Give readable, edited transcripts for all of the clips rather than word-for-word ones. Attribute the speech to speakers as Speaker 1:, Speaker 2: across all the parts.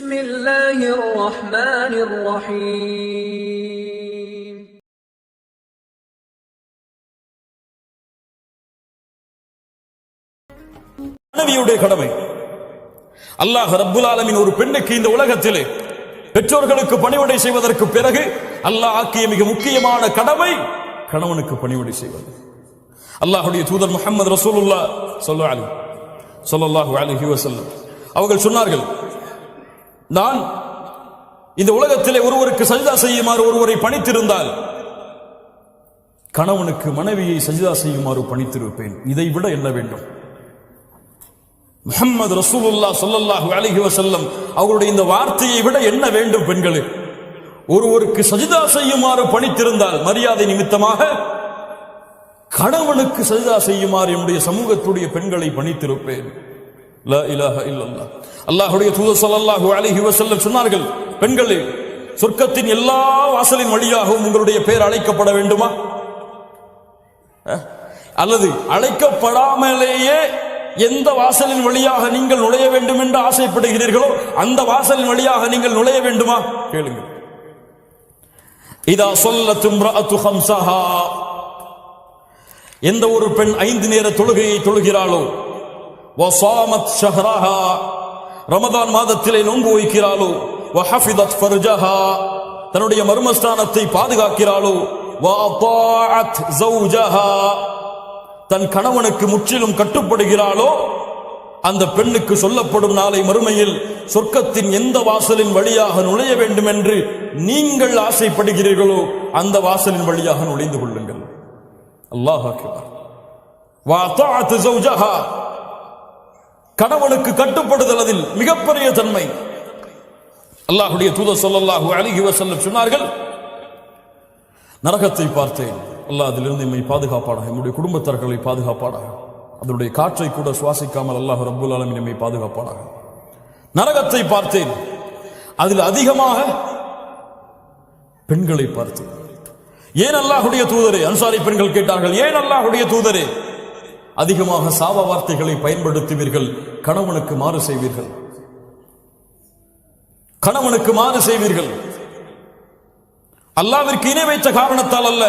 Speaker 1: بسم الله الرحمن الرحيم
Speaker 2: மனைவியுடைய கடமை. அல்லாஹ் ரப்புல் ஆலமீன் ஒரு பெண்ணுக்கு இந்த உலகத்திலே பெற்றோர்களுக்கு பணிவிடை செய்வதற்கு பிறகு அல்லாஹ் ஆக்கிய மிக முக்கியமான கடமை கணவனுக்கு பணிவிடை செய்வது. அல்லாஹ்வுடைய தூதர் முஹம்மது ரசூலுல்லாஹ் ஸல்லல்லாஹு அலைஹி வஸல்லம் அவர்கள் சொன்னார்கள், நான் இந்த உலகத்திலே ஒருவருக்கு சஜ்தா செய்யுமாறு ஒருவரை பணித்திருந்தால் கணவனுக்கு மனைவியை சஜ்தா செய்யுமாறு பணித்திருப்பேன். இதை விட என்ன வேண்டும்? முஹம்மது ரசூலுல்லாஹ் ஸல்லல்லாஹு அலைஹி வஸல்லம் அவருடைய இந்த வார்த்தையை விட என்ன வேண்டும்? பெண்களே, ஒருவருக்கு சஜ்தா செய்யுமாறு பணித்திருந்தால் மரியாதை நிமித்தமாக கணவனுக்கு சஜ்தா செய்யுமாறு என்னுடைய சமூகத்துடைய பெண்களை பணித்திருப்பேன். லா இலாஹ இல்லல்லாஹ். அல்லாஹ்வுடைய தூதர் ஸல்லல்லாஹு அலைஹி வஸல்லம் சொன்னார்கள், பெண்களே, சொர்க்கத்தின் எல்லா வாசலின் வழியாகவும் உங்களுடைய பெயர் அழைக்கப்பட வேண்டுமா? அல்லது அழைக்கப்படாமலேயே எந்த வாசலின் வழியாக நீங்கள் நுழைய வேண்டும் என்று ஆசைப்படுகிறீர்களோ அந்த வாசலின் வழியாக நீங்கள் நுழைய வேண்டுமா? கேளுங்கள். இதா ஸல்லத் இம்ரஅத்து ஹம்ஸஹா, எந்த ஒரு பெண் 5 நேர தொழுகையை தொழுகிறாளோ, வஸாமத் ஷஹ்ரஹா, ரமதான் மாதத்திலே நோன்பு வைக்கிறாளோ, வஹஃபிதத் ஃபர்ஜஹா, தன்னுடைய மர்மஸ்தானத்தை பாதுகாக்கிறாளோ, வஅதாஅத் ஸௌஜஹா, தன் கணவனுக்கு முற்றிலும் கட்டுப்படுகிறாளோ, அந்த பெண்ணுக்கு சொல்லப்படும் நாளை மறுமையில் சொர்க்கத்தின் எந்த வாசலின் வழியாக நுழைய வேண்டும் என்று நீங்கள் ஆசைப்படுகிறீர்களோ அந்த வாசலின் வழியாக நுழைந்து கொள்ளுங்கள். அல்லாஹ் அக்பர். வஅதாஅத் ஸௌஜஹா, கணவனுக்கு கட்டுப்படுதல் அதில் மிகப்பெரிய தன்மை. அல்லாஹ்வுடைய தூதர் ஸல்லல்லாஹு அலைஹி வஸல்லம் சொன்னார்கள், நரகத்தை பார்த்தேன், அல்லாஹ் அதிலிருந்து நம்மை பாதுகாப்பானாக, நம்முடைய குடும்பத்தார்களை பாதுகாப்பானாக, அதனுடைய காற்றை கூட சுவாசிக்காமல் அல்லாஹ் ரப்புல் ஆலமீன் நம்மை பாதுகாப்பானாக. நரகத்தை பார்த்தேன், அதில் அதிகமாக பெண்களை பார்த்தேன். ஏன் அல்லாஹ்வுடைய தூதரே? அன்சாரி பெண்கள் கேட்டார்கள், ஏன் அல்லாஹ்வுடைய தூதரே அதிகமாக சாப வார்த்தைகளை பயன்படுத்துவீர்கள், கணவனுக்கு மாறு செய்வீர்கள், கணவனுக்கு மாறு செய்வீர்கள்? அல்லாஹ்விற்கு இணை வைத்த காரணத்தால் அல்ல,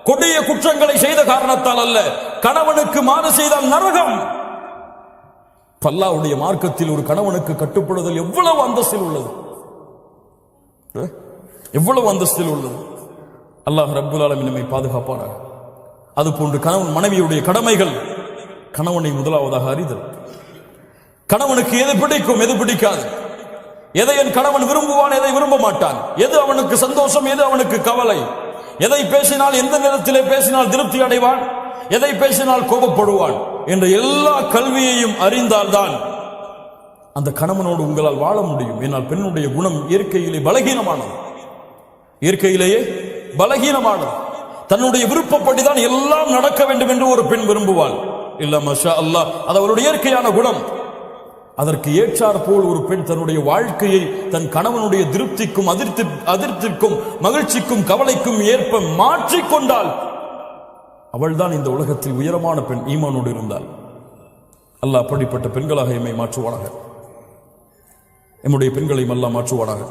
Speaker 2: கொடிய குற்றங்களை செய்த காரணத்தால் அல்ல, கணவனுக்கு மாறு செய்தால் நரகம். அல்லாஹ்வுடைய மார்க்கத்தில் ஒரு கணவனுக்கு கட்டுப்படுதல் எவ்வளவு அந்தஸ்தில் உள்ளது, எவ்வளவு அந்தஸ்தில் உள்ளது. அல்லாஹ் ரப்புல் ஆலமீன் நம்மை பாதுகாப்பானாக. அதுபோன்று கணவன் மனைவியுடைய கடமைகள், கணவனை முதலாவதாக அறிதல். கணவனுக்கு எது பிடிக்கும், எது பிடிக்காது, எதை என் கணவன் விரும்புவான், எதை விரும்ப மாட்டான், எது அவனுக்கு சந்தோஷம், எது அவனுக்கு கவலை, எதை பேசினால் எந்த நேரத்திலே பேசினால் திருப்தி அடைவான், எதை பேசினால் கோபப்படுவான் என்ற எல்லா கல்வியையும் அறிந்தால்தான் அந்த கணவனோடு உங்களால் வாழ முடியும். ஏனால் பெண்ணுடைய குணம் இயற்கையிலே பலகீனமானது, இயற்கையிலேயே பலகீனமானது. தன்னுடைய விருப்பப்படிதான் எல்லாம் நடக்க வேண்டும் என்று ஒரு பெண் விரும்புவாள். இல்ல மாஷா அல்லாஹ், அது அவருடைய இயற்கையான குணம். அதற்கு ஏற்றார் போல் ஒரு பெண் தன்னுடைய வாழ்க்கையை தன் கணவனுடைய திருப்திக்கும் அதிர்ச்சிக்கும் மகிழ்ச்சிக்கும் கவலைக்கும் ஏற்ப மாற்றிக்கொண்டால் அவள்தான் இந்த உலகத்தில் உயரமான பெண், ஈமானோடு இருந்தால். அல்லாஹ் அப்படிப்பட்ட பெண்களாக எம்மை மாற்றுவானாக, எம்முடைய பெண்களையும் அல்லாஹ் மாற்றுவானாக.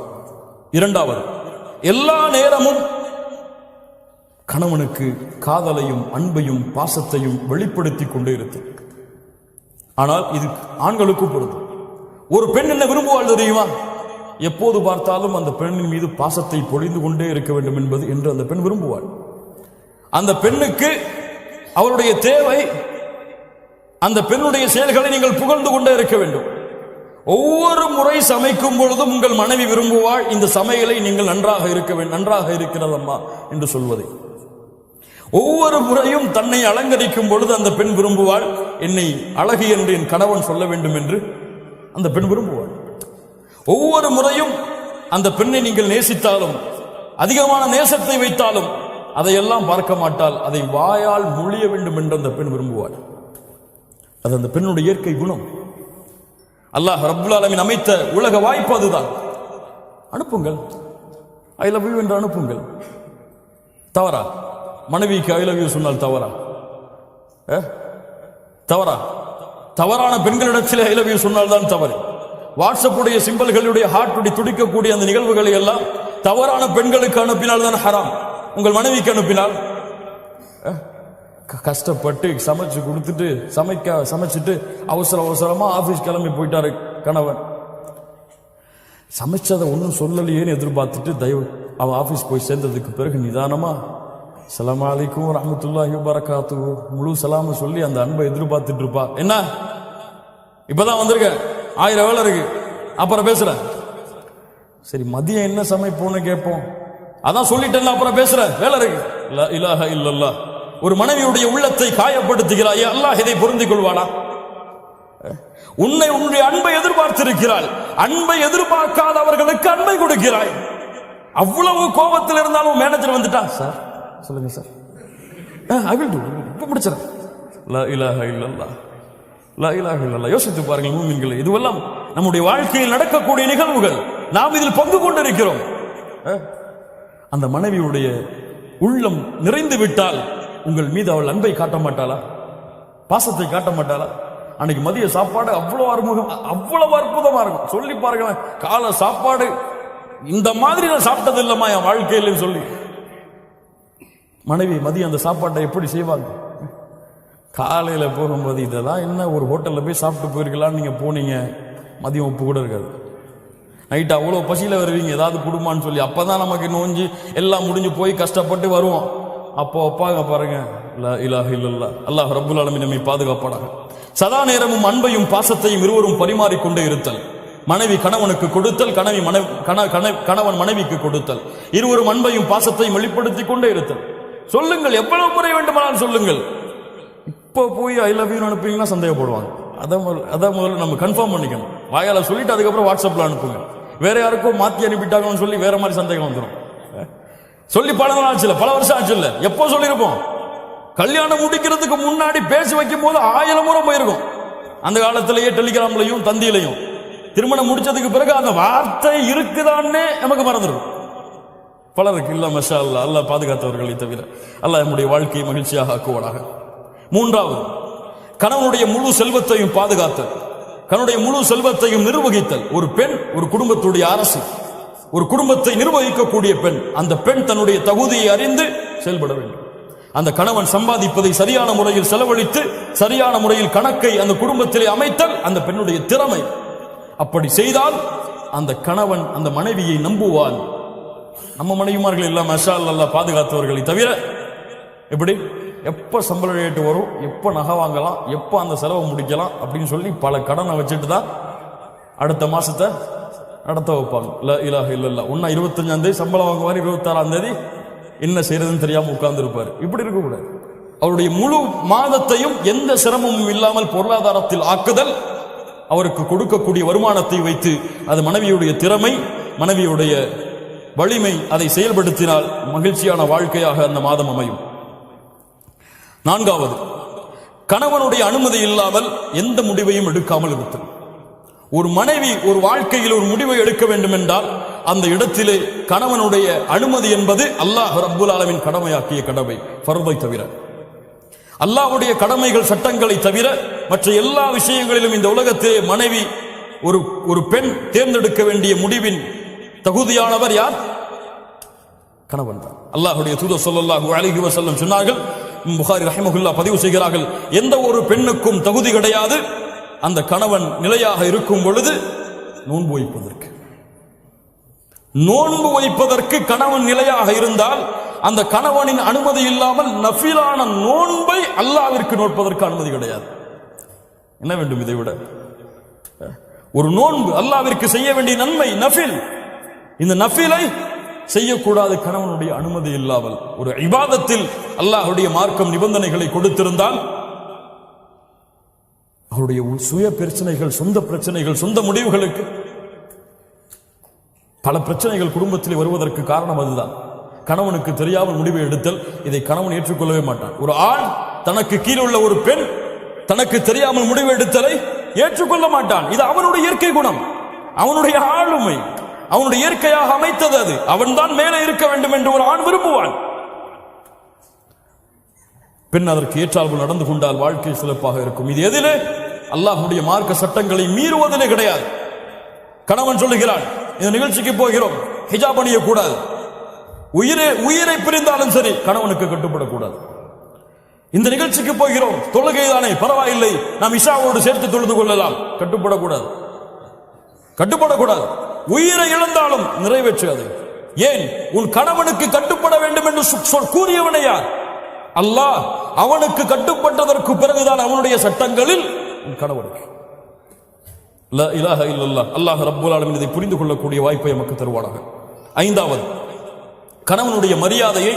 Speaker 2: இரண்டாவது, எல்லா நேரமும் கணவனுக்கு காதலையும் அன்பையும் பாசத்தையும் வெளிப்படுத்திக் கொண்டே இருக்கு. ஆனால் இது ஆண்களுக்கும் பொருந்தும். ஒரு பெண் என்ன விரும்புவாள் தெரியுமா? எப்போது பார்த்தாலும் அந்த பெண்ணின் மீது பாசத்தை பொழிந்து கொண்டே இருக்க வேண்டும் என்பது என்று அந்த பெண் விரும்புவாள். அந்த பெண்ணுக்கு அவருடைய தேவை, அந்த பெண்ணுடைய செயல்களை நீங்கள் புகழ்ந்து கொண்டே இருக்க வேண்டும். ஒவ்வொரு முறை சமைக்கும் பொழுதும் உங்கள் மனைவி விரும்புவாள், இந்த சமையலை நீங்கள் நன்றாக இருக்க வேண்டும், நன்றாக இருக்கிறதம்மா என்று சொல்வதை. ஒவ்வொரு முறையும் தன்னை அலங்கரிக்கும் பொழுது அந்த பெண் விரும்புவாள், என்னை அழகு என்று என் கணவன் சொல்ல வேண்டும் என்று அந்த பெண் விரும்புவாள். ஒவ்வொரு முறையும் அந்த பெண்ணை நீங்கள் நேசித்தாலும், அதிகமான நேசத்தை வைத்தாலும் அதையெல்லாம் பார்க்க மாட்டாள், அதை வாயால் மொழிய வேண்டும் என்று அந்த பெண் விரும்புவாள். அது அந்த பெண்ணுடைய இயற்கை குணம். அல்லாஹ் ரப்புல் ஆலமீன் அமைத்த உலக வாய்ப்பு அதுதான். அனுப்புங்கள், ஐ லவ் யூ என்று அனுப்புங்கள். தவறா? மனைவிக்கு ஐ லவ் யூ சொன்னால் தவறா? தவறா? தவறான பெண்களிடத்தில் ஐ லவ் யூ சொன்னால் தான் தவறு. வாட்ஸ்அப்புடைய சிம்பல்களுடைய ஹார்ட்டுடைய துடிக்கக்கூடிய அந்த நிகழ்வுகளை எல்லாம் தவறான பெண்களுக்கு அனுப்பினால் தான் ஹராம். உங்கள் மனைவிக்கு அனுப்பினால் கஷ்டப்பட்டு சமைச்சு கொடுத்துட்டு சமைச்சிட்டு அவசரமா ஆபீஸ் கிளம்பி போயிட்டாரு கணவன். சமைச்சதை ஒன்றும் சொல்லலையேன்னு எதிர்பார்த்துட்டு அவன் ஆபீஸ் போய் சேர்ந்ததுக்கு பிறகு நிதானமா அஸ்ஸலாமு அலைக்கும் ரஹ்மத்துல்லாஹி வபரகாத்துஹு முழு சலாம சொல்லி அந்த அன்பை எதிர்பார்த்துட்டு இருப்பா. என்ன இப்பதான் வந்திருக்க, 1000 வேலை இருக்கு, அப்புறம் பேசுறேன். சரி மதியம் என்ன சமைப்போன்னு கேட்போம். அதான் சொல்லிட்டேன், அப்புறம் பேசுறேன், வேலை இருக்கு. லா இலாஹ இல்லல்லாஹ். ஒரு மனைவியுடைய உள்ளத்தை காயப்படுத்துகிறாய், அல்லாஹ் இதை பொருந்திக் கொள்வானா? உன்னுடைய அன்பை எதிர்பார்த்திருக்கிறாள், அன்பை எதிர்பார்க்காதவர்களுக்கு அன்பை கொடுக்கிறாய். அவ்வளவு கோபத்தில் இருந்தாலும் மேனேஜர் வந்துட்டான், சார் சொல்லுங்க சார், ஐ வில் டு, இப்ப முடிச்சிடறேன். லா இலாஹ இல்லல்லாஹ், லா இலாஹ இல்லல்லாஹ். யோசித்து பாருங்கள் மூமின்களே, இதுவெல்லாம் நம்முடைய வாழ்க்கையில் நடக்கக்கூடிய நிகழ்வுகள். நாம் இதில் பங்கு கொண்டிருக்கிறோம். அந்த மனைவியுடைய உள்ளம் நிறைந்து விட்டால் உங்கள் மீது அவள் அன்பை காட்ட மாட்டாளா, பாசத்தை காட்ட மாட்டாளா? அன்னைக்கு மதிய சாப்பாடு அவ்வளவு அற்புதமா இருக்கும். சொல்லி பாருங்க, கால சாப்பாடு இந்த மாதிரி நான் சாப்பிட்டது இல்லம்மா என் வாழ்க்கையில சொல்லி மனைவி மதியம் அந்த சாப்பாட்டை எப்படி செய்வாங்க? காலையில போகும்போது இதெல்லாம் என்ன, ஒரு ஹோட்டல்ல போய் சாப்பிட்டு போயிருக்கலாம்னு நீங்க போனீங்க, மதியம் உப்பு கூட இருக்காது. நைட்டு அவ்வளோ பசியில் வருவீங்க, ஏதாவது குடும்பம்னு சொல்லி. அப்பதான் நமக்கு நோஞ்சி எல்லாம் முடிஞ்சு போய் கஷ்டப்பட்டு வருவோம். அப்போ அப்பாங்க பாருங்க, லா இலாஹ இல்லல்லாஹ், அல்லாஹ் ரப்புல் ஆலமீன் நம்மை பாதுகாப்பானாக. சதா நேரமும் அன்பையும் பாசத்தையும் இருவரும் பரிமாறிக்கொண்டே இருத்தல். மனைவி கணவனுக்கு கொடுத்தல், கணவன் மனைவிக்கு கொடுத்தல். இருவரும் அன்பையும் பாசத்தையும் வெளிப்படுத்திக் கொண்டே இருத்தல். சொல்லுங்கள், எவ்வளவு முறை வேண்டுமானாலும் சொல்லுங்கள். இப்போ போய் ஐ லவ் யூ அனுப்புவீங்கன்னா சந்தேகப்படுவாங்க. அதான் முதல்ல நம்ம கன்ஃபார்ம் பண்ணிக்கணும். வாயால சொல்லிட்டு அதுக்கப்புறம் வாட்ஸ்அப்ல அனுப்புங்க. வேற யாருக்கும் மாத்தி அனுப்பிட்டாங்கன்னு சொல்லி வேற மாதிரி சந்தேகம் வந்துடும். சொல்லி பல நாள் ஆச்சு, பல வருஷம் ஆச்சு இல்ல, எப்போ சொல்லியிருப்போம்? கல்யாணம் முடிக்கிறதுக்கு முன்னாடி பேசி வைக்கும் போது 1000 முறை போயிருக்கும். அந்த காலத்திலேயே டெலிகிராம்லையும் தந்தியிலையும். திருமணம் முடிச்சதுக்கு பிறகு அந்த வார்த்தை இருக்குதான்னே நமக்கு மறந்துடும். பலருக்கு இல்ல. மஷா அல்லாஹ், அல்லாஹ் பாதுகாத்தவர்களை தவிர. அல்லாஹ் நம்முடைய வாழ்க்கையை மகிழ்ச்சியாக ஆக்குவானாக. மூன்றாவது, கணவனுடைய முழு செல்வத்தையும் பாதுகாத்தல், கணவனுடைய முழு செல்வத்தையும் நிர்வகித்தல். ஒரு பெண் ஒரு குடும்பத்துடைய அரசு, ஒரு குடும்பத்தை நிர்வகிக்கக்கூடிய பெண். அந்த பெண் தன்னுடைய தகுதியை அறிந்து செயல்பட வேண்டும். அந்த கணவன் சம்பாதிப்பதை சரியான முறையில் செலவழித்து சரியான முறையில் கணக்கை அந்த குடும்பத்திலே அமைத்தல் அந்த பெண்ணுடைய திறமை. அப்படி செய்தால் அந்த கணவன் அந்த மனைவியை நம்புவான். நம்ம மனைவிமார்கள் எல்லாம் மஷா அல்லாஹ் பாதுகாத்தவர்களை தவிர எப்படி எப்ப சம்பள ரேட்டு வரும், எப்ப நகை வாங்கலாம், எப்ப அந்த செலவை முடிக்கலாம் அப்படின்னு சொல்லி பல கடனை வச்சுட்டு தான் அடுத்த மாசத்தை நடத்த வைப்பாங்க. லா இலாஹ இல்லல்லாஹ். 25ஆம் தேதி சம்பளம் வாங்குவார், 26ஆம் தேதி என்ன செய்யறதுன்னு தெரியாம உட்கார்ந்து இருப்பாரு. இப்படி இருக்கக்கூடாது. அவருடைய முழு மாதத்தையும் எந்த சிரமமும் இல்லாமல் பொருளாதாரத்தில் ஆக்குதல், அவருக்கு கொடுக்கக்கூடிய வருமானத்தை வைத்து அது மனைவியுடைய திறமை, மனைவியுடைய வலிமை, அதை செயல்படுத்தினால் மகிழ்ச்சியான வாழ்க்கையாக அந்த மாதம் அமையும். நான்காவது, கணவனுடைய அனுமதி இல்லாமல் எந்த முடிவையும் எடுக்காமல் இருத்தல். ஒரு மனைவி ஒரு வாழ்க்கையில் ஒரு முடிவை எடுக்க வேண்டும் என்றால் அந்த இடத்திலே கணவனுடைய அனுமதி என்பது அல்லாஹ் ரப்புல் ஆலமீன் கடமையாக்கிய கடமை, ஃபர்தை தவிர. அல்லாஹ்வுடைய கடமைகள் சட்டங்களை தவிர மற்ற எல்லா விஷயங்களிலும் இந்த உலகத்திலே மனைவி ஒரு பெண் தேர்ந்தெடுக்க வேண்டிய முடிவின் தகுதியானவர் யார்? கணவன் தான். அல்லாஹ்வுடைய தூதர் ஸல்லல்லாஹு அலைஹி வஸல்லம் சொன்னார்கள், புகாரி ரஹிமஹுல்லாஹ் பதிவு செய்கிறார்கள், எந்த ஒரு பெண்ணுக்கும் தகுதி கிடையாது அந்த கணவன் நிலையாக இருக்கும் பொழுது நோன்பு வைப்பதற்கு. நோன்பு வைப்பதற்கு கணவன் நிலையாக இருந்தால் அந்த கணவனின் அனுமதி இல்லாமல் நஃபிலான நோன்பை அல்லாஹ்விற்கு நோற்பதற்கு அனுமதி கிடையாது. என்ன வேண்டும் இதை விட? ஒரு நோன்பு அல்லாஹ்விற்கு செய்ய வேண்டிய நன்மை நஃபில். இந்த நஃபிலை செய்யக்கூடாது கணவனுடைய அனுமதி இல்லாமல். ஒரு இபாதத்தில் அல்லாஹ்வுடைய மார்க்கம் நிபந்தனைகளை கொடுத்திருந்தால் அவருடைய சுய பிரச்சனைகள், சொந்த பிரச்சனைகள், சொந்த முடிவுகளுக்கு பல பிரச்சனைகள் குடும்பத்தில் வருவதற்கு காரணம் அதுதான். கணவனுக்கு தெரியாமல் முடிவை எடுத்தல், இதை கணவன் ஏற்றுக்கொள்ளவே மாட்டான். ஒரு ஆண் தனக்கு கீழே உள்ள ஒரு பெண் தனக்கு தெரியாமல் முடிவு எடுத்தலை ஏற்றுக்கொள்ள மாட்டான். இது அவனுடைய இயற்கை குணம், அவனுடைய ஆளுமை, அவனுடைய இயற்கையாக அமைத்தது. அது அவன்தான் மேலே இருக்க வேண்டும் என்று ஒரு ஆண் விரும்புவான். பெண் அதற்கு ஏற்றால்போல் நடந்து கொண்டால் வாழ்க்கை சிறப்பாக இருக்கும். இது எதிலே? அல்லாஹ்வுடைய மார்க்க சட்டங்களை மீறுவதிலே கிடையாது. கணவன் சொல்லுகிறான், இந்த நிகழ்ச்சிக்கு போகிறோம், ஹிஜாப் அணியக்கூடாது. உயிரை பிரிந்தாலும் சரி கணவனுக்கு கட்டுப்படக்கூடாது. இந்த நிகழ்ச்சிக்கு போகிறோம், தொழுகைதானே பரவாயில்லை, நாம் இஷாவோடு சேர்த்து தொழுது கொள்ளலாம், கட்டுப்படக்கூடாது. உயிரை இழந்தாலும் நிறைவேற்று அதை. ஏன்? உன் கணவனுக்கு கட்டுப்பட வேண்டும் என்று கூறியவனை யார்? அல்லாஹ். அவனுக்கு கட்டுப்பட்டதற்கு பிறகுதான் அவனுடைய சட்டங்களில் உன் கணவனுக்கு. லா இலாஹ இல்லல்லாஹ். அல்லாஹ் ரப்பல் ஆலமீன் இதை புரிந்து கொள்ளக்கூடிய வாய்ப்பை நமக்கு தருவானாக. ஐந்தாவது, கணவனுடைய மரியாதையை,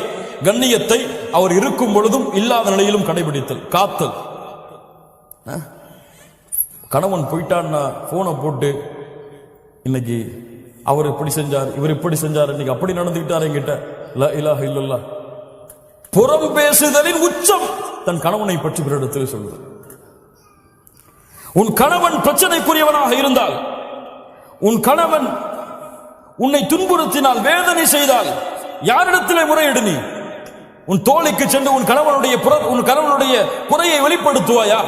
Speaker 2: கண்ணியத்தை அவர் இருக்கும் பொழுதும் இல்லாத நிலையிலும் கடைபிடித்தல், காத்தல். கணவன் போயிட்டான்னா போனை போட்டு, இன்னைக்கு அவர் இப்படி செஞ்சார், இவர் இப்படி செஞ்சார், இன்னைக்கு அப்படி நடந்துகிட்டார் என்கிட்ட. லா இலாஹ இல்லல்லாஹ். புறம் பேசுதலின் உச்சம் தன் கணவனை பற்றி பிறரிடத்தில் சொல்வது. உன் கணவன் பிரச்சனைக்குரியவனாக இருந்தால், உன் கணவன் உன்னை துன்புறுத்தினால், வேதனை செய்தால், யாரிடத்திலே முறையிடு? நீ உன் தோழிக்கு சென்று உன் கணவனுடைய குறையை வெளிப்படுத்துவாயா?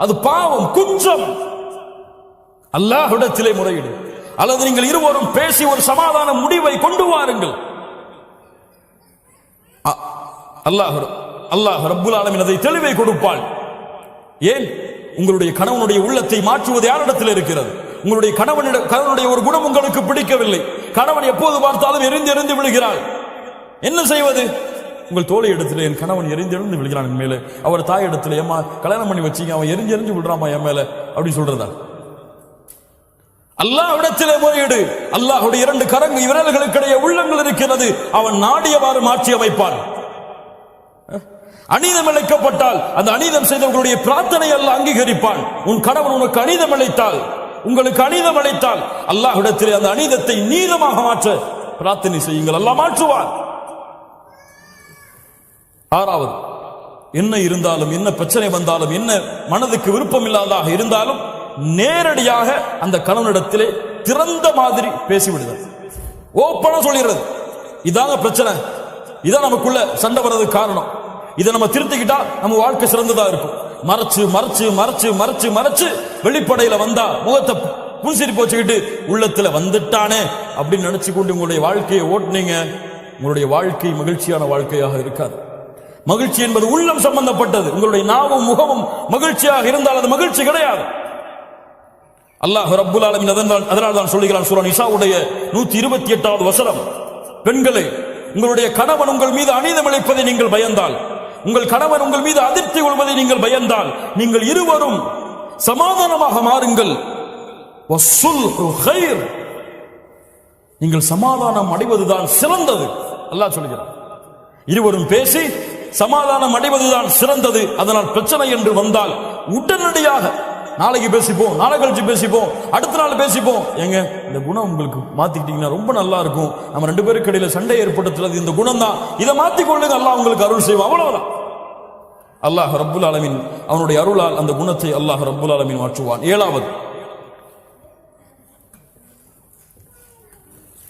Speaker 2: அது பாவம், குற்றம். அல்லாஹ்விடத்திலே முறையிடு. அல்லது நீங்கள் இருவரும் பேசி ஒரு சமாதான முடிவை கொண்டு வாருங்கள். அல்லாஹ் ரப்புல் ஆலமீன் அதை தெளிவை கொடுப்பாள். ஏன்? உங்களுடைய கணவனுடைய உள்ளத்தை மாற்றுவது யாரிடத்தில் இருக்கிறது? உங்களுடைய கணவனுடைய ஒரு குணம் உங்களுக்கு பிடிக்கவில்லை, கணவன் எப்போது பார்த்தாலும் எரிந்து விழுகிறாள், என்ன செய்வது? உங்கள் தோழி இடத்துல, என் கணவன் எரிந்து விழுகிறான் என் மேலே, அவர் தாய் இடத்துல, ஏமா கல்யாணம் பண்ணி வச்சீங்க, அவன் எரிஞ்சு விழுறாமா என் மேல, அப்படி சொல்றதா? அல்லாஹ்விடத்திலே முறையீடு. அல்லாஹ்வுடைய இரண்டு விரல்களுக்கிடையே உள்ளங்கள் இருக்கிறது, அவன் நாடியவாறு மாற்றி அமைப்பான். அநீதம் இழைக்கப்பட்டால் அந்த அநீதம் செய்தவர்களுடைய பிரார்த்தனை அல்லாஹ் அங்கீகரிப்பான். உன் கணவன் உனக்கு அநீதம் இழைத்தால், உங்களுக்கு அநீதம் அழைத்தால், அல்லாஹ்விடத்திலே அந்த அநீதத்தை நீதமாக மாற்ற பிரார்த்தனை செய்யுங்கள், அல்லாஹ் மாற்றுவார். ஆறாவது, என்ன இருந்தாலும், என்ன பிரச்சனை வந்தாலும், என்ன மனதுக்கு விருப்பம் இல்லாததாக இருந்தாலும் நேரடியாக அந்த கணவனிடத்திலே திறந்த மாதிரி பேசிவிடுதல், ஓப்பனா சொல்லிடுறது. இதாங்க பிரச்சனை, இதான் நமக்குள்ள சண்டை வர்றதுக்கு காரணம், இதை நம்ம திருத்திக்கிட்டா நம்ம வாழ்க்கை சிறந்ததா இருக்கும். மறைச்சு மறைச்சு மறைச்சு மறைச்சு மறைச்சு வெளிப்படையில வந்தா முகத்தை புன்சிரிப்பு வச்சுக்கிட்டு உள்ளத்துல வந்துட்டானே அப்படின்னு நினைச்சு கொண்டு உங்களுடைய வாழ்க்கையை ஓட்டுனீங்க, உங்களுடைய வாழ்க்கை மகிழ்ச்சியான வாழ்க்கையாக இருக்காது. மகிழ்ச்சி என்பது உள்ளம் சம்பந்தப்பட்டது. உங்களுடைய நாவும் முகமும் மகிழ்ச்சியாக இருந்தால் அது மகிழ்ச்சி கிடையாது. அல்லாஹ் ரப்புல் ஆலமீன் அதனால் தான் சொல்லுகிறான் சூரா நிசாவுடைய 128வது வசனம், பெண்களே, உங்களுடைய கணவன் உங்கள் மீது அநீதம் இழைப்பதை நீங்கள் பயந்தால், உங்கள் கணவன் உங்கள் மீது அதிர்ச்சி கொள்வதை நீங்கள் பயந்தால், நீங்கள் இருவரும் சமாதானமாக மாறுங்கள். நீங்கள் சமாதானம் அடைவதுதான் சிறந்தது. அல்லாஹ் சொல்கிறார், இருவரும் பேசி சமாதானம் அடைவதுதான் சிறந்தது. அதனால் பிரச்சனை என்று வந்தால் உடனடியாக நாளைக்கு பேசிப்போம், நாளை கழிச்சு பேசிப்போம், அடுத்த நாள் பேசிப்போம். எங்க இந்த குணம் உங்களுக்கு மாத்திக்கிட்டீங்கன்னா ரொம்ப நல்லா இருக்கும். நம்ம ரெண்டு பேருக்கு இடையில சண்டை ஏற்படுத்துறது இந்த குணம் தான், இதை மாத்திக்கொள்ளுங்க, அல்லாஹ் உங்களுக்கு அருள் செய்வோம். அவ்வளவுதான். அல்லாஹ் ரப்புல் ஆலமீன் அவனுடைய அருளால் அந்த குணத்தை அல்லாஹ் ரப்புல் ஆலமீன் மாற்றுவான். ஏழாவது,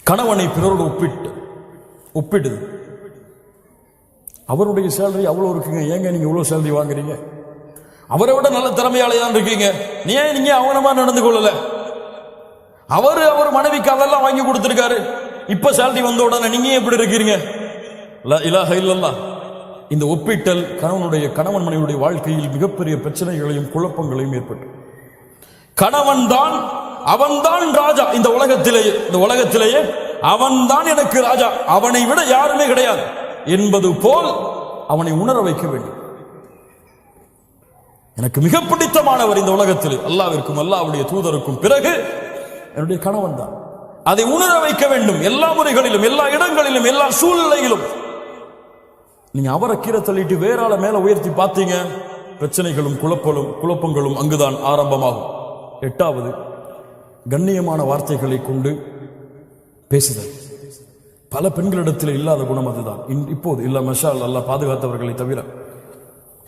Speaker 2: கணவனை பிறரோடு ஒப்பிடுது. அவருடைய சேலரி அவ்வளவு இருக்குங்க, ஏங்க நீங்க இவ்வளவு சேலரி வாங்குறீங்க? அவரை விட நல்ல திறமையாளி தான் இருக்கீங்க, நீங்க அவனமா நடந்து கொள்ளல? அவர் மனைவிக்கு அதெல்லாம் வாங்கி கொடுத்திருக்காரு, இப்ப சேலரி வந்த உடனே நீங்க எப்படி இருக்கிறீங்க? லா இலாஹ இல்லல்லாஹ். இந்த ஒப்பிட்டல் கணவன் மனைவியுடைய வாழ்க்கையில் மிகப்பெரிய பிரச்சனைகளையும் குழப்பங்களையும் ஏற்பட்டு, அவன்தான் ராஜா இந்த உலகத்திலேயே அவன்தான் எனக்கு ராஜா, அவனை விட யாருமே கிடையாது என்பது போல் அவனை உணர வைக்க வேண்டும். எனக்கு மிக பிடித்தமானவர் இந்த உலகத்தில் அல்லாஹ்விற்கும் அல்லாஹ்வுடைய தூதருக்கும் பிறகு என்னுடைய கணவன் தான். அதை உணர வைக்க வேண்டும் எல்லா முறைகளிலும், எல்லா இடங்களிலும், எல்லா சூழ்நிலையிலும். நீங்க அவரை கீரை தள்ளிட்டு வேற ஆளை மேல உயர்த்தி பார்த்தீங்க, பிரச்சனைகளும் குழப்பங்களும் அங்குதான் ஆரம்பமாகும். எட்டாவது, கண்ணியமான வார்த்தைகளை கொண்டு பேசுதல். பல பெண்களிடத்தில் இல்லாத குணம் அதுதான். இப்போது இல்ல, மஷா அல்லாஹ் பாதுகாத்தவர்களை தவிர.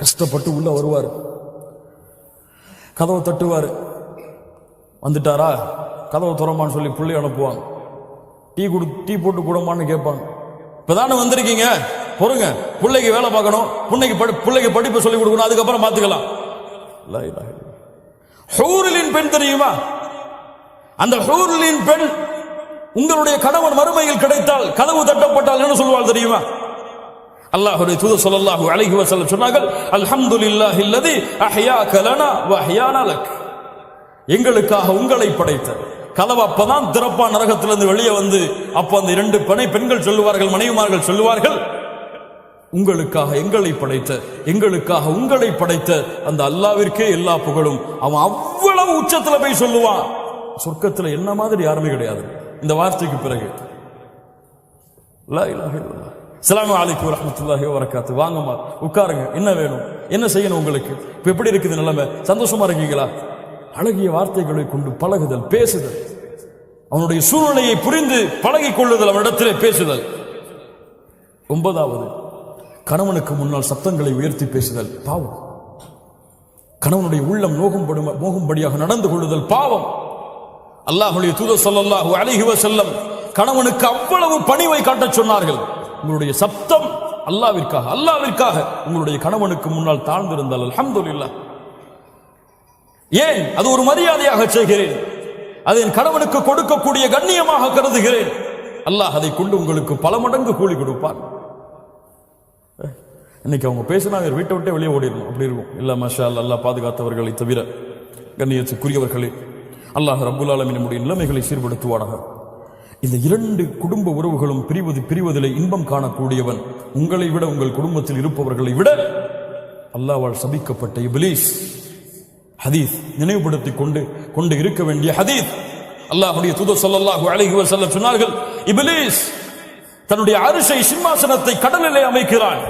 Speaker 2: கஷ்டப்பட்டு உள்ள வருவார், கதவை தட்டுவார், வந்துட்டாரா கதவை துறமான்னு சொல்லி பிள்ளை அனுப்புவாங்க, டீ போட்டு கூடமான்னு கேட்பாங்க. இப்பதானே வந்திருக்கீங்க, பொறுங்க, பிள்ளைக்கு வேலை பார்க்கணும், பிள்ளைக்கு படிப்பு சொல்லி கொடுக்கணும், அதுக்கப்புறம் பார்த்துக்கலாம். ஹூரிலின் பெண் தெரியுமா? அந்த ஹூரின் பெண் உங்களுடைய கணவன் மறுமையில் கிடைத்தால், கதவு தட்டப்பட்டால் என்ன சொல்வாள் தெரியுமா? அல்லாஹ்வுடைய தூதர் ஸல்லல்லாஹு அலைஹி வஸல்லம் சொன்னார்கள், அல்ஹம்துலில்லாஹில்லதி அஹ்யாக லனா வ அஹ்யானா லக். எங்களுக்காக உங்களை படைத்த. கதவு அப்பதான் திறப்பா நரகத்திலிருந்து வெளியே வந்து, அப்ப அந்த இரண்டு பெண்கள் சொல்லுவார்கள், மனைவிமார்கள் சொல்லுவார்கள், உங்களுக்காக எங்களை படைத்த, எங்களுக்காக உங்களை படைத்த அந்த அல்லாஹ்விற்கே எல்லா புகழும். அவன் அவ்வளவு உச்சத்துல போய் சொல்லுவான். சொர்க்கத்துல என்ன மாதிரி யாருமே கிடையாது இந்த வார்த்தைக்கு பிறகு. லா இலாஹ இல்லல்லாஹ். அஸ்ஸலாமு அலைக்கும் வரஹ்மத்துல்லாஹி வபரகாத்துஹு. வாங்கம்மா உட்காருங்க, என்ன வேணும், என்ன செய்யணும் உங்களுக்கு, இப்ப எப்படி இருக்குது நிலைமை, சந்தோஷமா இருக்கீங்களா? அழகிய வார்த்தைகளை கொண்டு பழகுதல், பேசுதல், அவனுடைய சூழ்நிலையை புரிந்து பழகிக் கொள்ளுதல், அவனிடத்திலே பேசுதல். 9வது, கணவனுக்கு முன்னால் சத்தங்களை உயர்த்தி பேசுதல் பாவம். கணவனுடைய உள்ளம் நோகும்படியாக நடந்து கொள்ளுதல் பாவம். அல்லாஹ்வுடைய தூதர் ஸல்லல்லாஹு அலைஹி வஸல்லம் கணவனுக்கு அவ்வளவு பணிவை காட்டச் சொன்னார்கள். உங்களுடைய சப்தம் அல்லாஹ்விற்காக உங்களுடைய கணவனுக்கு முன்னால் தாழ்ந்திருந்தால் அல்ஹம்துலில்லாஹ். ஏன்? அது ஒரு மரியாதையாக செய்கிறேன், அதை என் கணவனுக்கு கொடுக்கக்கூடிய கண்ணியமாக கருதுகிறேன். அல்லாஹ் அதை கொண்டு உங்களுக்கு பல மடங்கு கூலி கொடுப்பான். இன்னைக்கு அவங்க பேசினா வீட்டை விட்டே வெளியே ஓடிடணும், அப்படி இருக்கும். இல்ல மாஷா அல்லாஹ், அல்லாஹ் பாதுகாத்தவர்களை தவிர கண்ணியத்துக்குரியவர்களே, அல்லாஹ் ரப்புல் ஆலமீன் நம்முடைய நிலைமைகளை சீர்படுத்துவானாக. இந்த 2 குடும்ப உறவுகளும் பிரிவதிலே இன்பம் காணக்கூடியவன் உங்களை விட, உங்கள் குடும்பத்தில் இருப்பவர்களை விட அல்லாஹ்வால் சபிக்கப்பட்ட இப்லீஸ். ஹதீஸ் நினைவுபடுத்திக் கொண்டு இருக்க வேண்டிய ஹதீஸ். அல்லாஹ்வுடைய தூதர் ஸல்லல்லாஹு அலைஹி வஸல்லம் சொன்னார்கள், இப்லீஸ் தன்னுடைய அரிசை சிம்மாசனத்தை கடலிலே அமைக்கிறான்,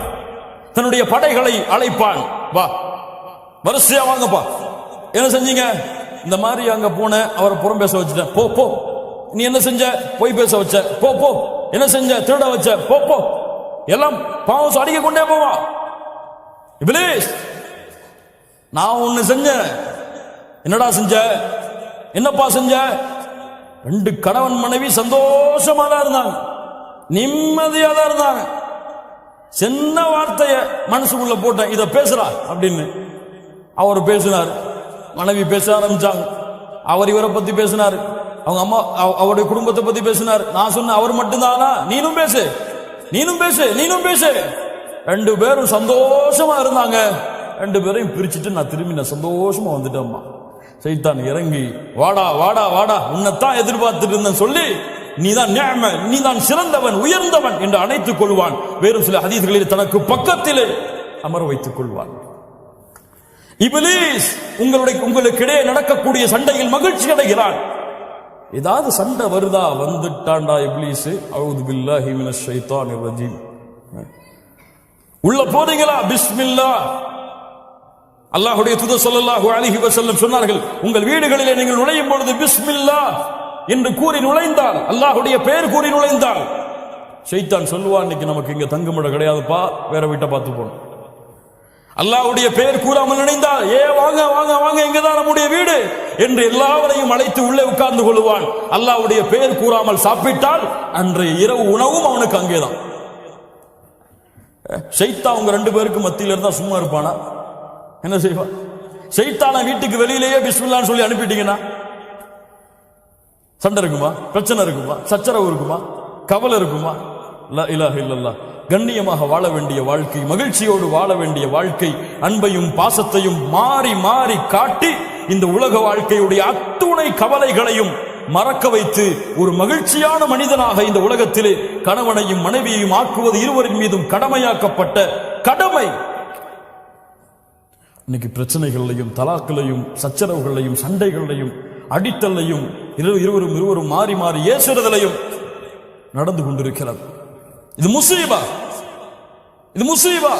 Speaker 2: தன்னுடைய படைகளை அழைப்பான், வா வரிசையா வாங்கப்பா. என்ன செஞ்சீங்க? இந்த மாதிரி அங்க போன, அவரை புறம் பேச வச்சுட்டேன், போ போ. நீ என்ன செஞ்ச? போய் பேச வச்ச, போ போ. என்ன செஞ்ச? திருட வச்ச, போ போ. எல்லாம் பாவம் அடிக்க கொண்டே போவா. இப்லீஸ், நான் ஒண்ணு செஞ்சேன். என்னடா செஞ்ச? என்னப்பா செஞ்ச? 2 கணவன் மனைவி சந்தோஷமா தான் இருந்தாங்க, நிம்மதியா தான் இருந்தாங்க. சின்ன வார்த்தைய மனசுக்குள்ள போட்டேன், இத பேசுறா அப்படின்னு. அவர் பேசினார், மனைவி பேச ஆரம்பிச்சாங்க. அவர் இவரை பத்தி பேசினார், அவங்க அம்மா அவருடைய குடும்பத்தை பத்தி பேசினார். நான் சொன்னேன், அவர் மட்டும்தானா? நீனும் பேசு, நீனும் பேசு, நீனும் பேசு. 2 பேரும் சந்தோஷமா இருந்தாங்க. 2 பேரையும் பிரிச்சுட்டு நான் திரும்பி சந்தோஷமா வந்துட்டேம்மா. சைத்தான் இறங்கி, வாடா வாடா வாடா, உன்னைத்தான் எதிர்பார்த்துட்டு இருந்தேன் சொல்லி, நீதான் நிஅம, நீதான் சிறந்தவன், உயர்ந்தவன் என்று அணைத்துக் கொள்வான். வேறு சில ஹதீஸ்களில் தனக்கு பக்கத்திலே அமர வைத்துக் கொள்வான். இப்லீஸ் உங்களுக்கிடையே நடக்கக்கூடிய சண்டையில் மகிழ்ச்சி அடைகிறான். ஏதாவது சண்டை வருதா? வந்துட்டான்டா இப்லீஸ், அஊது பில்லாஹி மினஷ் ஷைத்தானிர் ரஜீம். உள்ள போறீங்களா? பிஸ்மில்லாஹ். அல்லாஹ்வுடைய தூதர் ஸல்லல்லாஹு அலைஹி வஸல்லம் சொன்னார்கள், உங்கள் வீடுகளிலே நீங்கள் நுழையும் பொழுது பிஸ்மில்லாஹ் என்று கூறி நுழைந்தால், அல்லாஹ்வுடைய பெயர் கூறி நுழைந்தால், ஷைத்தான் சொல்லுவான், இன்னைக்கு நமக்கு இங்க தங்குமிடம் கிடையாதுப்பா, வேற வீட்டை பார்த்து போகணும். அல்லாஹ்வுடைய பெயர் கூறாமல் நுழைந்தால், வாங்க வாங்க வாங்க, இங்கதான் நம்முடைய வீடு என்று எல்லாவரையும் அழைத்து உள்ளே உட்கார்ந்து கொள்வான். அல்லாஹ்வுடைய பெயர் கூறாமல் சாப்பிட்டால் அன்றைய இரவு உணவும் அவனுக்கு அங்கேதான். ஷைத்தான் உங்க 2 பேருக்கு மத்தியில இருந்தா சும்மா இருப்பானா? என்ன செய்வான்? ஷைத்தான வீட்டுக்கு வெளியிலேயே பிஸ்மில்லான்னு சொல்லி அனுப்பிட்டீங்கன்னா சண்டை இருக்குமா? பிரச்சனை இருக்குமா? சச்சரவு இருக்குமா? கவலை இருக்குமா? லா இலாஹ இல்லல்லாஹ். கண்ணியமாக வாழ வேண்டிய வாழ்க்கை, மகிழ்ச்சியோடு வாழ வேண்டிய வாழ்க்கை, அன்பையும் பாசத்தையும் மாறி மாறி காட்டி இந்த உலக வாழ்க்கையுடைய அத்துணை கவலைகளையும் மறக்க வைத்து ஒரு மகிழ்ச்சியான மனிதனாக இந்த உலகத்திலே கணவனையும் மனைவியையும் ஆக்குவது இருவரின் மீதும் கடமையாக்கப்பட்ட கடமை. இன்னைக்கு பிரச்சனைகளையும், தலாக்களையும், சச்சரவுகளையும், சண்டைகளையும், அடித்தலையும், இருவரும் மாறி மாறி ஏசுறதிலையும் நடந்து கொண்டிருக்கிறது. இது முசீபா, இது முசீபா,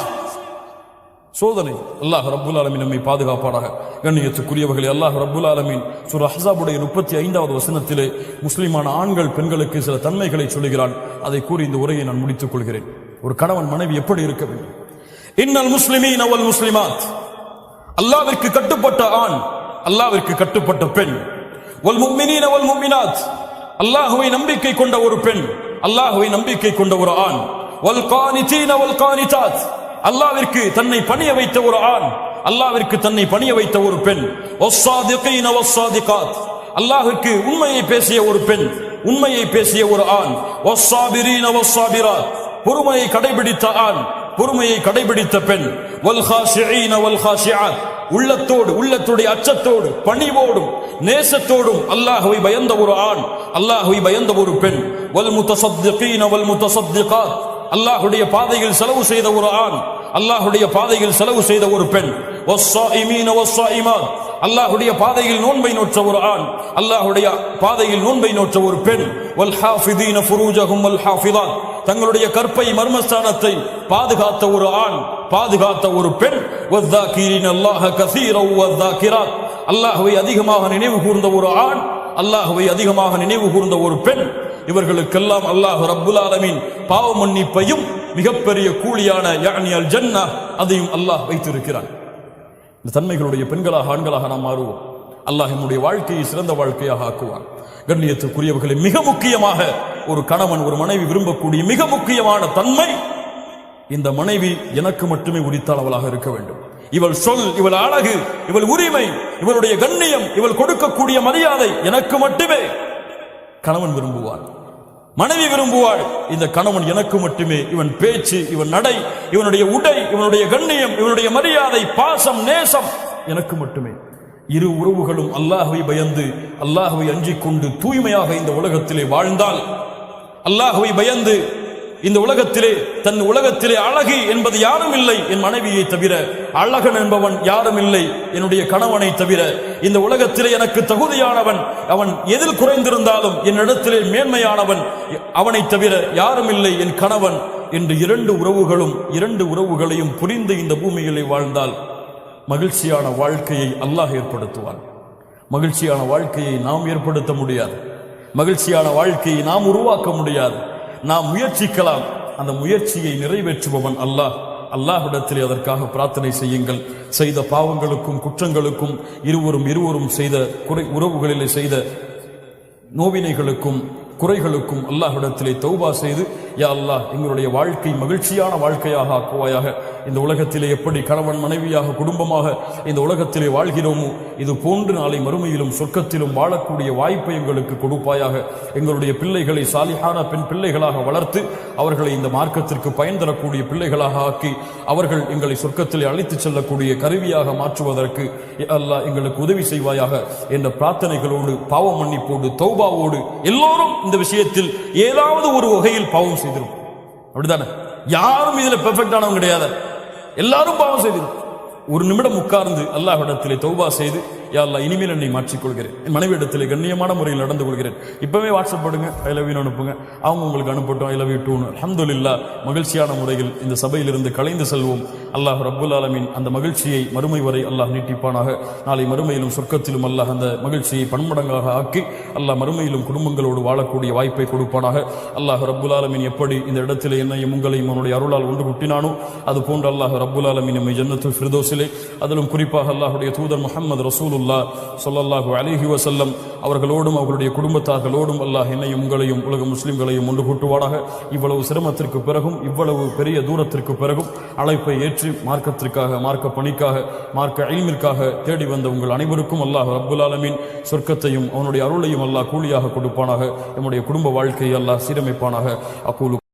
Speaker 2: சோதனை. அல்லாஹ் ரப்புல் ஆலமீன் நம்மை பாதுகாப்பானாக. கண்ணியத்துக்குரியவர்களே, அல்லாஹ் ரப்புல் ஆலமீன் சூரா அஹ்ஸாபுடைய 35வது வசனத்திலே முஸ்லிமான ஆண்கள் பெண்களுக்கு சில தன்மைகளை சொல்லுகிறான். அதை கூறி இந்த உரையை நான் முடித்துக் கொள்கிறேன். ஒரு கணவன் மனைவி எப்படி இருக்க வேண்டும்? இன்னல் முஸ்லிமீன வல் முஸ்லிமாத், அல்லாஹ்விற்கு கட்டுப்பட்ட ஆண், அல்லாஹ்விற்கு கட்டுப்பட்ட பெண், வல் முஃமினீன வல் முஃமினாத், அல்லாஹ்வை நம்பிக்கை கொண்ட ஒரு பெண், அல்லாஹ்வை நம்பிக்கை கொண்ட ஒரு ஆண், வல் கானிதீன வல் கானிதாத், அல்லாஹ்விற்கு தன்னை பணிய வைத்த ஒரு ஆண், அல்லாஹ்விற்கு தன்னை பணிய வைத்த ஒரு பெண், வஸ்ஸாதிகீன வஸ்ஸாதிகாத், அல்லாஹ்வுக்கு உண்மையை பேசிய ஒரு பெண், உண்மையை பேசிய ஒரு ஆண், வஸ்ஸாபிரீன வஸ்ஸாபிராத், பொறுமையை கடைபிடித்த ஆண், பொறுமையை கடைபிடித்த பெண், வல் காஷிஈன வல் காஷிஆத், உள்ளத்தோடு, உள்ளத்துடைய அச்சத்தோடு, பணிவோடும் நேசத்தோடும் அல்லாஹ்வை பயந்த ஒரு ஆண், அல்லாஹ்வை பயந்த ஒரு பெண், வல் முத்தஸத்திகீன வல் முத்தஸத்திகாத், அல்லாஹ்வுடைய பாதையில் செலவு செய்த ஒரு ஆண், அல்லாஹ்வுடைய பாதையில் செலவு செய்த ஒரு பெண், வஸ்ஸாயிமீன வஸ்ஸாயிமாத், அல்லாஹ்வுடைய பாதையில் நோன்பை நோற்ற ஒரு ஆண், அல்லாஹ்வுடைய பாதையில் நோன்பை நோற்ற ஒரு பெண், வல் ஹாஃபிதீன ஃபுரூஜஹும் வல் ஹாஃபிதாத், தங்களுடைய கற்பை மர்மஸ்தானத்தை பாதுகாத்த ஒரு ஆண், பாதுகாத்த ஒரு பெண், வஸ்ஸாகிரீன அல்லாஹ கஸீரன் வஸ்ஸாகிராத், அல்லாஹ்வை அதிகமாக நினைவு கூர்ந்த ஒரு ஆண், அல்லாஹ்வை அதிகமாக நினைவு கூர்ந்த ஒரு பெண். இவர்களுக்கெல்லாம் அல்லாஹ் ரப்புல் ஆலமீன் பாவ மன்னிப்பையும் மிகப்பெரிய கூலியான யானி அல் ஜன்னா அதையும் அல்லாஹ் வைத்திருக்கிறான். இந்த தன்மைகளுடைய பெண்களாக ஆண்களாக நாம் மாறுவோம். அல்லாஹ் நம்முடைய வாழ்க்கையை சிறந்த வாழ்க்கையாக ஆக்குவான். கண்ணியத்துக்குரியவர்களை, மிக முக்கியமாக ஒரு கணவன் ஒரு மனைவி விரும்பக்கூடிய மிக முக்கியமான தன்மை, இந்த மனைவி எனக்கு மட்டுமே உரித்தாளவளாக இருக்க வேண்டும். இவள் சொல், இவள் அழகு, இவள் உரிமை, இவளுடைய கண்ணியம், இவள் கொடுக்கக்கூடிய மரியாதை எனக்கு மட்டுமே கணவன் விரும்புவான், மனைவி விரும்புவாள். இந்த கணவன் எனக்கு மட்டுமே, இவன் பேச்சு, இவன் நடை, இவனுடைய உடை, இவனுடைய கண்ணியம், இவனுடைய மரியாதை, பாசம், நேசம் எனக்கு மட்டுமே. இரு உறவுகளும் அல்லாஹ்வை பயந்து அல்லாஹ்வை அஞ்சிக் கொண்டு தூய்மையாக இந்த உலகத்திலே வாழ்ந்தால், அல்லாஹ்வை பயந்து இந்த உலகத்திலே, தன் உலகத்திலே அழகி என்பது யாரும் இல்லை என் மனைவியை தவிர, அழகன் என்பவன் யாரும் இல்லை என்னுடைய கணவனை தவிர, இந்த உலகத்திலே எனக்கு தகுதியானவன், அவன் எதில் குறைந்திருந்தாலும் என்னிடத்திலே மேன்மையானவன் அவனை தவிர யாரும் இல்லை என் கணவன் என்று இரண்டு உறவுகளையும் புரிந்து இந்த பூமியிலே வாழ்ந்தால் மகிழ்ச்சியான வாழ்க்கையை அல்லாஹ் ஏற்படுத்துவான். மகிழ்ச்சியான வாழ்க்கையை நாம் ஏற்படுத்த முடியாது, மகிழ்ச்சியான வாழ்க்கையை நாம் உருவாக்க முடியாது. நாம் முயற்சிக்கலாம், அந்த முயற்சியை நிறைவேற்றுபவன் அல்லாஹ். அல்லாஹ்விடத்திலே அதற்காக பிரார்த்தனை செய்யுங்கள். செய்த பாவங்களுக்கும் குற்றங்களுக்கும், இருவரும் செய்த உறவுகளிலே செய்த நோவினைகளுக்கும் குறைகளுக்கும் அல்லாஹ்விடத்திலே தௌபா செய்து, யா அல்லாஹ் எங்களுடைய வாழ்க்கை மகிழ்ச்சியான வாழ்க்கையாக ஆக்குவாயாக. இந்த உலகத்திலே எப்படி கணவன் மனைவியாக குடும்பமாக இந்த உலகத்திலே வாழ்கிறோமோ, இது போன்று நாளை மறுமையிலும் சொர்க்கத்திலும் வாழக்கூடிய வாய்ப்பை எங்களுக்கு கொடுப்பாயாக. எங்களுடைய பிள்ளைகளை சாலிஹான பெண் பிள்ளைகளாக வளர்த்து அவர்களை இந்த மார்க்கத்திற்கு பயன் தரக்கூடிய பிள்ளைகளாக ஆக்கி அவர்கள் எங்களை சொர்க்கத்திலே அழைத்துச் செல்லக்கூடிய கருவியாக மாற்றுவதற்கு அல்லாஹ் எங்களுக்கு உதவி செய்வாயாக என்ற பிரார்த்தனைகளோடு, பாவ மன்னிப்போடு, தௌபாவோடு, எல்லோரும் இந்த விஷயத்தில் ஏதாவது ஒரு வகையில் பாவம் செய்திருக்கும். அப்படித்தானே? யாரும் இதுல பெர்ஃபெக்டானவங்க கிடையாது, எல்லாரும் பாவம் செய்திருக்கும். ஒரு நிமிடம் உட்கார்ந்து அல்லாஹ்விடத்திலே தௌபா செய்து, யா அல்லாஹ் இனிமேல் என்னை மாற்றிக்கொள்கிறேன், என் மனைவியிடத்திலே கண்ணியமான முறையில் நடந்து கொள்கிறேன். இப்பவே வாட்ஸ்அப் பண்ணுங்க, ஐ லவ் யூ அனுப்புங்க, அவங்க உங்களுக்கு அனுப்பட்டும், ஐ லவ் யூ டூ. அல்ஹம்துலில்லாஹ், மகிழ்ச்சியான முறையில் இந்த சபையிலிருந்து கலைந்து செல்வோம். அல்லாஹ் ரப்புல் ஆலமீன் அந்த மகிழ்ச்சியை மறுமை வரை அல்லாஹ் நீட்டிப்பானாக. நாளை மறுமையிலும் சொர்க்கத்திலும் அல்லாஹ் அந்த மகிழ்ச்சியை பன்மடங்காக ஆக்கி அல்லாஹ் மறுமையிலும் குடும்பங்களோடு வாழக்கூடிய வாய்ப்பை கொடுப்பானாக. அல்லாஹ் ரப்புல் ஆலமீன் எப்படி இந்த இடத்திலே என்னையும் உங்களையும் அவனுடைய அருளால் ஒன்று குட்டினானோ, அது போன்று அல்லாஹ் ரப்புல் ஆலமீன் நம்மை ஜன்னத்துல் ஃபிர்தௌஸிலே, அதிலும் குறிப்பாக அல்லாஹ்வுடைய தூதர் முஹம்மது ரசூலுல்லாஹ் ஸல்லல்லாஹு அலைஹி வஸல்லம் அவர்களோடும் அவர்களுடைய குடும்பத்தார்களோடும் அல்லாஹ் என்னையும் உங்களையும் உலக முஸ்லிம்களையும் ஒன்று கூட்டுவானாக. இவ்வளவு சிரமத்திற்கு பிறகும், இவ்வளவு பெரிய தூரத்திற்கு பிறகும் அழைப்பை ஏற்றி மார்க்கத்திற்காக, மார்க்க பணிக்காக, மார்க்க இல்மிற்காக தேடி வந்த உங்கள் அனைவருக்கும் அல்லாஹ் ரப்புல் ஆலமீன் சொர்க்கத்தையும் அவனுடைய அருளையும் அல்லாஹ் கூலியாக கொடுப்பானாக. நம்முடைய குடும்ப வாழ்க்கையை அல்லாஹ் சீரமைப்பானாக. அக்கூலு